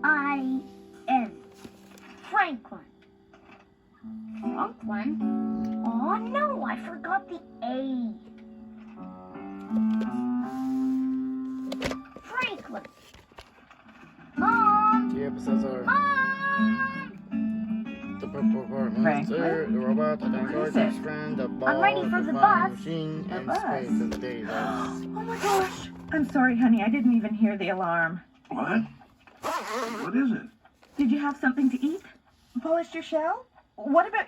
I am Franklin. Franklin? Oh no, I forgot the A. Franklin. Mom! The episodes are Mom! the purple part monster, the robot, the gorgeous friend, the ball, ready for the flying bus. machine, The and bus. space of the day. Oh my gosh. I'm sorry, honey. I didn't even hear the alarm. What? What is it? Did you have something to eat? Polished your shell? What about